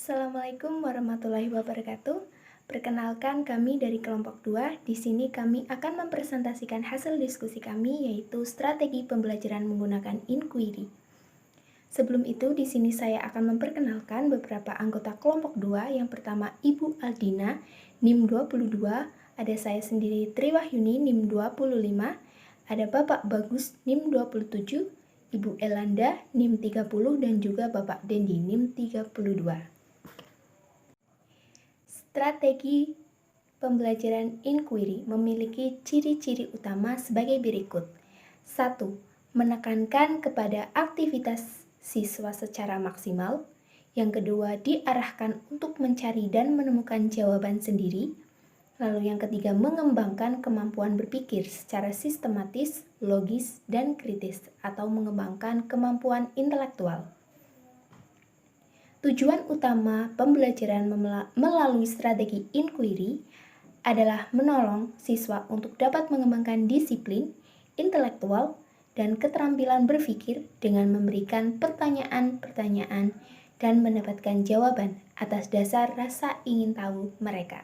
Assalamualaikum warahmatullahi wabarakatuh. Perkenalkan kami dari kelompok 2. Di sini kami akan mempresentasikan hasil diskusi kami yaitu strategi pembelajaran menggunakan inquiry. Sebelum itu di sini saya akan memperkenalkan beberapa anggota kelompok 2. Yang pertama Ibu Aldina NIM 22, ada saya sendiri Triwahyuni NIM 25, ada Bapak Bagus NIM 27, Ibu Elanda NIM 30 dan juga Bapak Dendi NIM 32. Strategi pembelajaran inquiry memiliki ciri-ciri utama sebagai berikut. 1. Menekankan kepada aktivitas siswa secara maksimal. Yang kedua, diarahkan untuk mencari dan menemukan jawaban sendiri. Lalu yang ketiga, mengembangkan kemampuan berpikir secara sistematis, logis, dan kritis atau mengembangkan kemampuan intelektual. Tujuan utama pembelajaran melalui strategi inquiry adalah menolong siswa untuk dapat mengembangkan disiplin, intelektual, dan keterampilan berpikir dengan memberikan pertanyaan-pertanyaan dan mendapatkan jawaban atas dasar rasa ingin tahu mereka.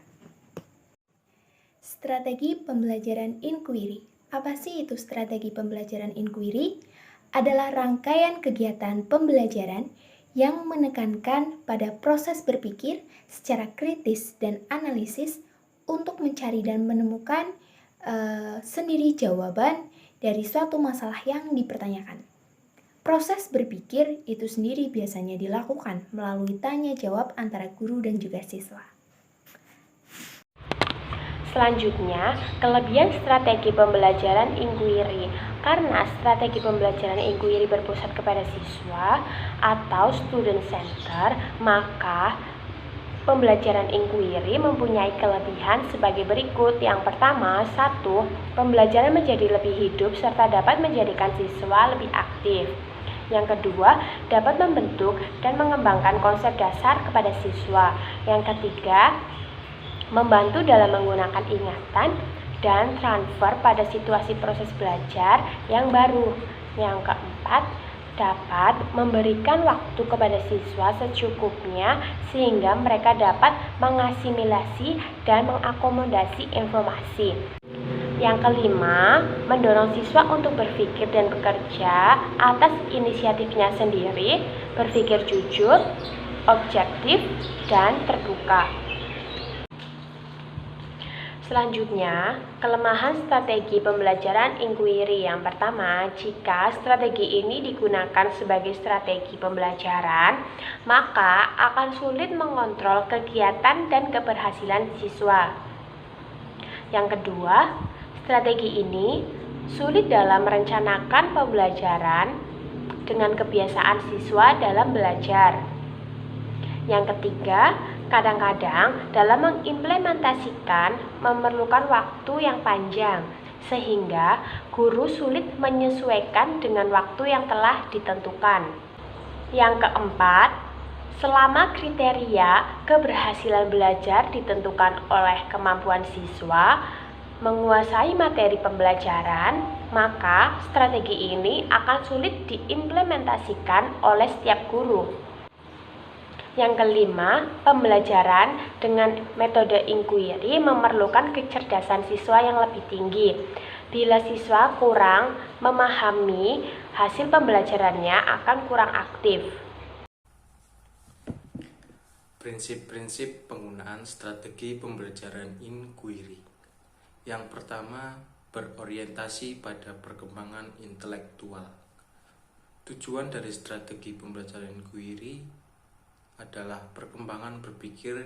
Strategi pembelajaran inquiry. Apa sih itu strategi pembelajaran inquiry? Adalah rangkaian kegiatan pembelajaran yang menekankan pada proses berpikir secara kritis dan analisis untuk mencari dan menemukan sendiri jawaban dari suatu masalah yang dipertanyakan. Proses berpikir itu sendiri biasanya dilakukan melalui tanya jawab antara guru dan juga siswa. Selanjutnya, kelebihan strategi pembelajaran inquiry. Karena strategi pembelajaran inquiry berpusat kepada siswa atau student center, maka pembelajaran inquiry mempunyai kelebihan sebagai berikut. Yang pertama, 1. Pembelajaran menjadi lebih hidup serta dapat menjadikan siswa lebih aktif. Yang kedua, dapat membentuk dan mengembangkan konsep dasar kepada siswa. Yang ketiga, membantu dalam menggunakan ingatan dan transfer pada situasi proses belajar yang baru. Yang keempat, dapat memberikan waktu kepada siswa secukupnya sehingga mereka dapat mengasimilasi dan mengakomodasi informasi. Yang kelima, mendorong siswa untuk berpikir dan bekerja atas inisiatifnya sendiri, berpikir jujur, objektif, dan terbuka. Selanjutnya, kelemahan strategi pembelajaran inquiry. Yang pertama, jika strategi ini digunakan sebagai strategi pembelajaran, maka akan sulit mengontrol kegiatan dan keberhasilan siswa. Yang kedua, strategi ini sulit dalam merencanakan pembelajaran dengan kebiasaan siswa dalam belajar. Yang ketiga, kadang-kadang dalam mengimplementasikan memerlukan waktu yang panjang, sehingga guru sulit menyesuaikan dengan waktu yang telah ditentukan. Yang keempat, selama kriteria keberhasilan belajar ditentukan oleh kemampuan siswa menguasai materi pembelajaran, maka strategi ini akan sulit diimplementasikan oleh setiap guru. Yang kelima, pembelajaran dengan metode inquiry memerlukan kecerdasan siswa yang lebih tinggi. Bila siswa kurang memahami, hasil pembelajarannya akan kurang aktif. Prinsip-prinsip penggunaan strategi pembelajaran inquiry. Yang pertama, berorientasi pada perkembangan intelektual. Tujuan dari strategi pembelajaran inquiry adalah perkembangan berpikir.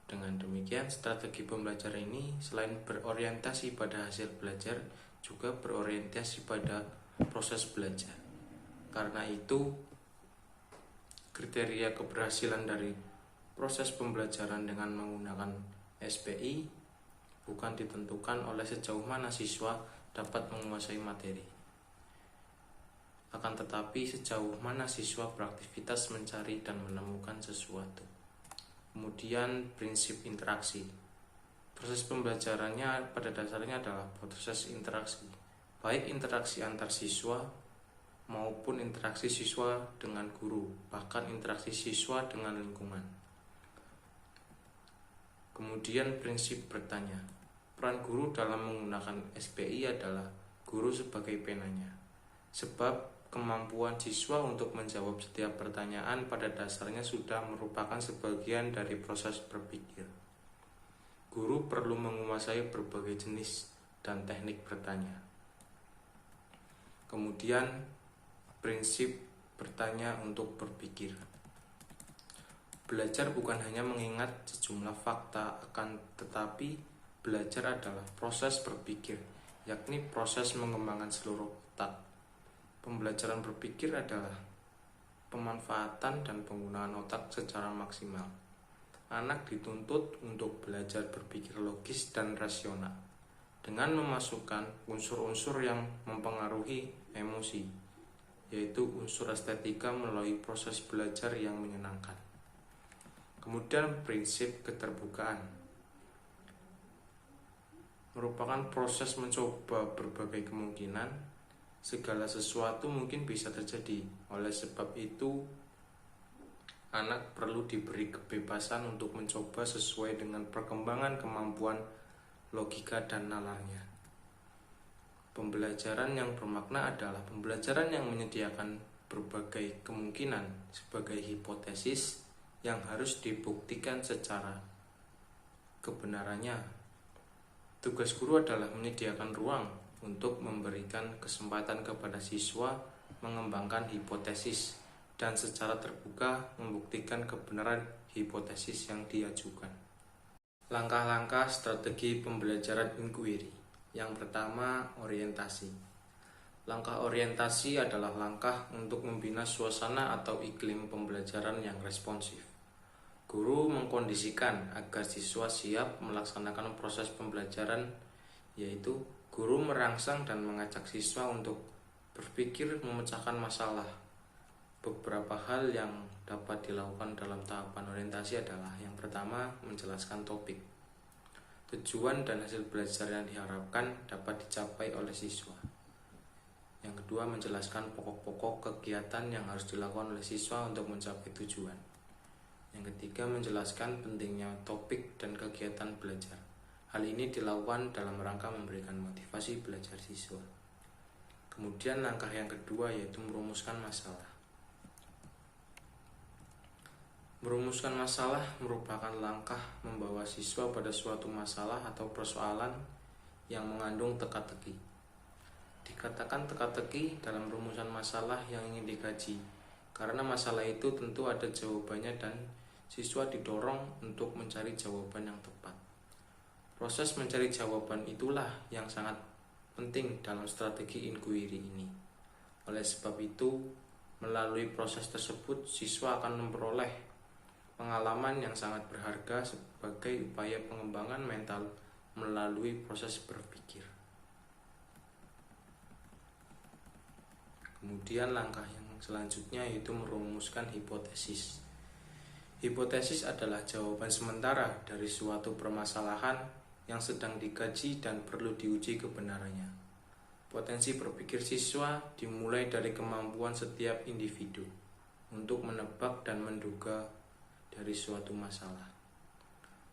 Dengan demikian, strategi pembelajaran ini selain berorientasi pada hasil belajar, juga berorientasi pada proses belajar. Karena itu, kriteria keberhasilan dari proses pembelajaran dengan menggunakan SPI bukan ditentukan oleh sejauh mana siswa dapat menguasai materi, akan tetapi sejauh mana siswa beraktivitas mencari dan menemukan sesuatu. Kemudian prinsip interaksi. Proses pembelajarannya pada dasarnya adalah proses interaksi, baik interaksi antar siswa maupun interaksi siswa dengan guru, bahkan interaksi siswa dengan lingkungan. Kemudian prinsip bertanya. Peran guru dalam menggunakan SPI adalah guru sebagai penanya. Sebab kemampuan siswa untuk menjawab setiap pertanyaan pada dasarnya sudah merupakan sebagian dari proses berpikir. Guru perlu menguasai berbagai jenis dan teknik bertanya. Kemudian prinsip bertanya untuk berpikir. Belajar bukan hanya mengingat sejumlah fakta, akan tetapi belajar adalah proses berpikir, yakni proses mengembangkan seluruh otak. Pembelajaran berpikir adalah pemanfaatan dan penggunaan otak secara maksimal. Anak dituntut untuk belajar berpikir logis dan rasional, dengan memasukkan unsur-unsur yang mempengaruhi emosi, yaitu unsur estetika melalui proses belajar yang menyenangkan. Kemudian prinsip keterbukaan merupakan proses mencoba berbagai kemungkinan. Segala sesuatu mungkin bisa terjadi. Oleh sebab itu, anak perlu diberi kebebasan untuk mencoba sesuai dengan perkembangan kemampuan logika dan nalarnya. Pembelajaran yang bermakna adalah pembelajaran yang menyediakan berbagai kemungkinan sebagai hipotesis yang harus dibuktikan secara kebenarannya. Tugas guru adalah menyediakan ruang untuk memberikan kesempatan kepada siswa mengembangkan hipotesis dan secara terbuka membuktikan kebenaran hipotesis yang diajukan. Langkah-langkah strategi pembelajaran inquiry. Yang pertama, orientasi. Langkah orientasi adalah langkah untuk membina suasana atau iklim pembelajaran yang responsif. Guru mengkondisikan agar siswa siap melaksanakan proses pembelajaran, yaitu guru merangsang dan mengajak siswa untuk berpikir memecahkan masalah. Beberapa hal yang dapat dilakukan dalam tahapan orientasi adalah: yang pertama, menjelaskan topik. Tujuan dan hasil belajar yang diharapkan dapat dicapai oleh siswa. Yang kedua, menjelaskan pokok-pokok kegiatan yang harus dilakukan oleh siswa untuk mencapai tujuan. Yang ketiga, menjelaskan pentingnya topik dan kegiatan belajar. Hal ini dilakukan dalam rangka memberikan motivasi belajar siswa. Kemudian langkah yang kedua yaitu merumuskan masalah. Merumuskan masalah merupakan langkah membawa siswa pada suatu masalah atau persoalan yang mengandung teka-teki. Dikatakan teka-teki dalam rumusan masalah yang ingin dikaji, karena masalah itu tentu ada jawabannya dan siswa didorong untuk mencari jawaban yang tepat. Proses mencari jawaban itulah yang sangat penting dalam strategi inquiry ini. Oleh sebab itu, melalui proses tersebut siswa akan memperoleh pengalaman yang sangat berharga sebagai upaya pengembangan mental melalui proses berpikir. Kemudian langkah yang selanjutnya yaitu merumuskan hipotesis. Hipotesis adalah jawaban sementara dari suatu permasalahan yang sedang dikaji dan perlu diuji kebenarannya. Potensi berpikir siswa dimulai dari kemampuan setiap individu untuk menebak dan menduga dari suatu masalah.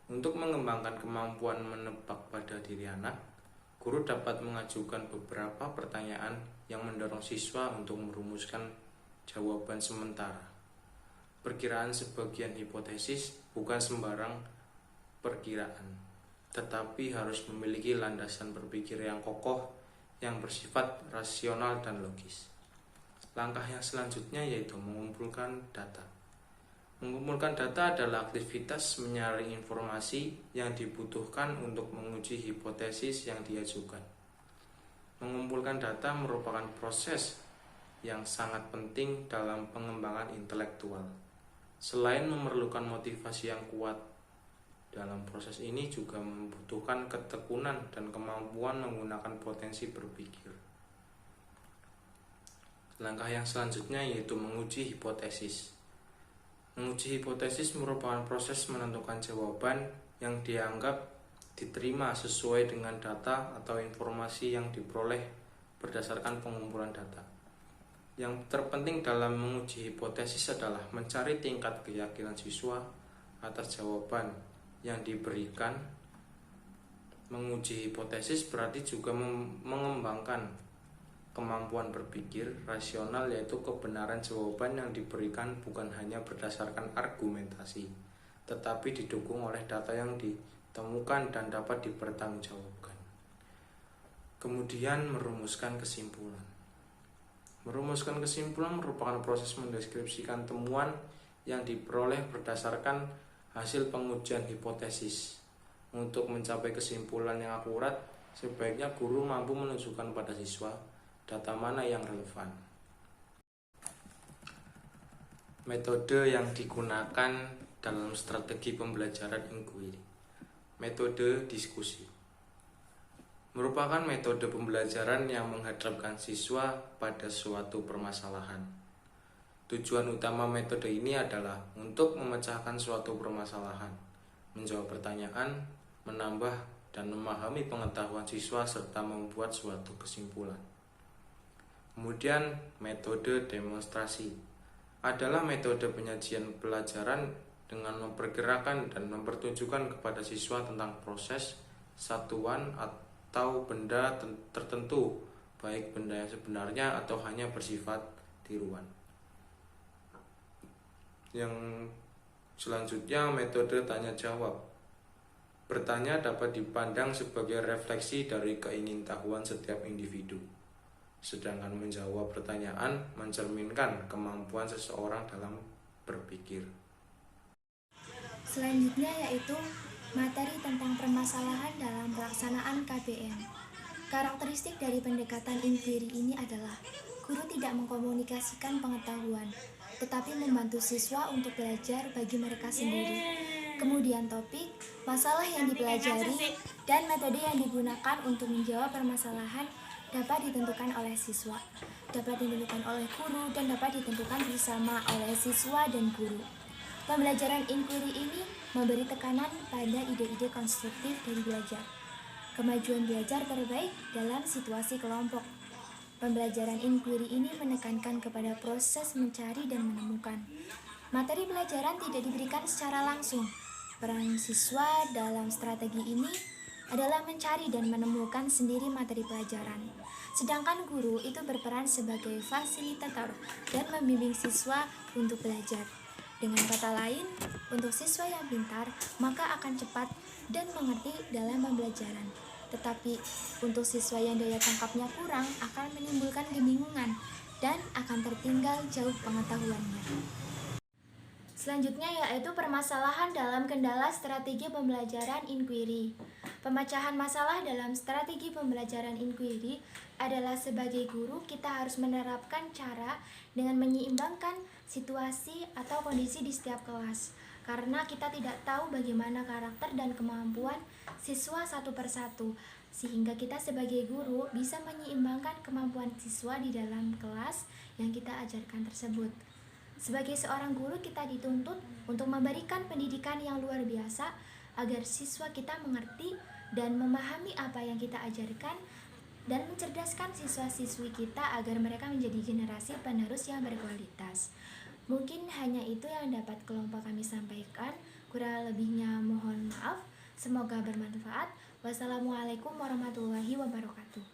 Untuk mengembangkan kemampuan menebak pada diri anak, guru dapat mengajukan beberapa pertanyaan yang mendorong siswa untuk merumuskan jawaban sementara. Perkiraan sebagian hipotesis bukan sembarang perkiraan, tetapi harus memiliki landasan berpikir yang kokoh, yang bersifat rasional dan logis. Langkah yang selanjutnya yaitu mengumpulkan data. Mengumpulkan data adalah aktivitas menyaring informasi yang dibutuhkan untuk menguji hipotesis yang diajukan. Mengumpulkan data merupakan proses yang sangat penting dalam pengembangan intelektual. Selain memerlukan motivasi yang kuat, dalam proses ini juga membutuhkan ketekunan dan kemampuan menggunakan potensi berpikir. Langkah yang selanjutnya yaitu menguji hipotesis. Menguji hipotesis merupakan proses menentukan jawaban yang dianggap diterima sesuai dengan data atau informasi yang diperoleh berdasarkan pengumpulan data. Yang terpenting dalam menguji hipotesis adalah mencari tingkat keyakinan siswa atas jawaban yang diberikan. Menguji hipotesis berarti juga mengembangkan kemampuan berpikir rasional, yaitu kebenaran jawaban yang diberikan bukan hanya berdasarkan argumentasi, tetapi didukung oleh data yang ditemukan dan dapat dipertanggungjawabkan. Kemudian merumuskan kesimpulan. Merumuskan kesimpulan merupakan proses mendeskripsikan temuan yang diperoleh berdasarkan hasil pengujian hipotesis. Untuk mencapai kesimpulan yang akurat, sebaiknya guru mampu menunjukkan pada siswa data mana yang relevan. Metode yang digunakan dalam strategi pembelajaran inquiry. Metode diskusi merupakan metode pembelajaran yang menghadapkan siswa pada suatu permasalahan. Tujuan utama metode ini adalah untuk memecahkan suatu permasalahan, menjawab pertanyaan, menambah dan memahami pengetahuan siswa serta membuat suatu kesimpulan. Kemudian metode demonstrasi adalah metode penyajian pelajaran dengan memperkirakan dan mempertunjukkan kepada siswa tentang proses, satuan atau benda tertentu, baik benda yang sebenarnya atau hanya bersifat tiruan. Yang selanjutnya metode tanya jawab. Bertanya dapat dipandang sebagai refleksi dari keingintahuan setiap individu, sedangkan menjawab pertanyaan mencerminkan kemampuan seseorang dalam berpikir. Selanjutnya yaitu materi tentang permasalahan dalam pelaksanaan KBM. Karakteristik dari pendekatan inquiry ini adalah guru tidak mengkomunikasikan pengetahuan, tetapi membantu siswa untuk belajar bagi mereka sendiri. Kemudian topik, masalah yang dipelajari, dan metode yang digunakan untuk menjawab permasalahan dapat ditentukan oleh siswa, dapat ditentukan oleh guru, dan dapat ditentukan bersama oleh siswa dan guru. Pembelajaran inquiry ini memberi tekanan pada ide-ide konstruktif dari belajar, kemajuan belajar terbaik dalam situasi kelompok. Pembelajaran inquiry ini menekankan kepada proses mencari dan menemukan. Materi pelajaran tidak diberikan secara langsung. Peran siswa dalam strategi ini adalah mencari dan menemukan sendiri materi pelajaran. Sedangkan guru itu berperan sebagai fasilitator dan membimbing siswa untuk belajar. Dengan kata lain, untuk siswa yang pintar, maka akan cepat dan mengerti dalam pembelajaran. Tetapi untuk siswa yang daya tangkapnya kurang, akan menimbulkan kebingungan dan akan tertinggal jauh pengetahuannya. Selanjutnya yaitu permasalahan dalam kendala strategi pembelajaran inquiry. Pemecahan masalah dalam strategi pembelajaran inquiry adalah sebagai guru kita harus menerapkan cara dengan menyeimbangkan situasi atau kondisi di setiap kelas. Karena kita tidak tahu bagaimana karakter dan kemampuan siswa satu persatu, sehingga kita sebagai guru bisa menyeimbangkan kemampuan siswa di dalam kelas yang kita ajarkan tersebut. Sebagai seorang guru, kita dituntut untuk memberikan pendidikan yang luar biasa agar siswa kita mengerti dan memahami apa yang kita ajarkan dan mencerdaskan siswa-siswi kita agar mereka menjadi generasi penerus yang berkualitas. Mungkin hanya itu yang dapat kelompok kami sampaikan. Kurang lebihnya mohon maaf. Semoga bermanfaat. Wassalamualaikum warahmatullahi wabarakatuh.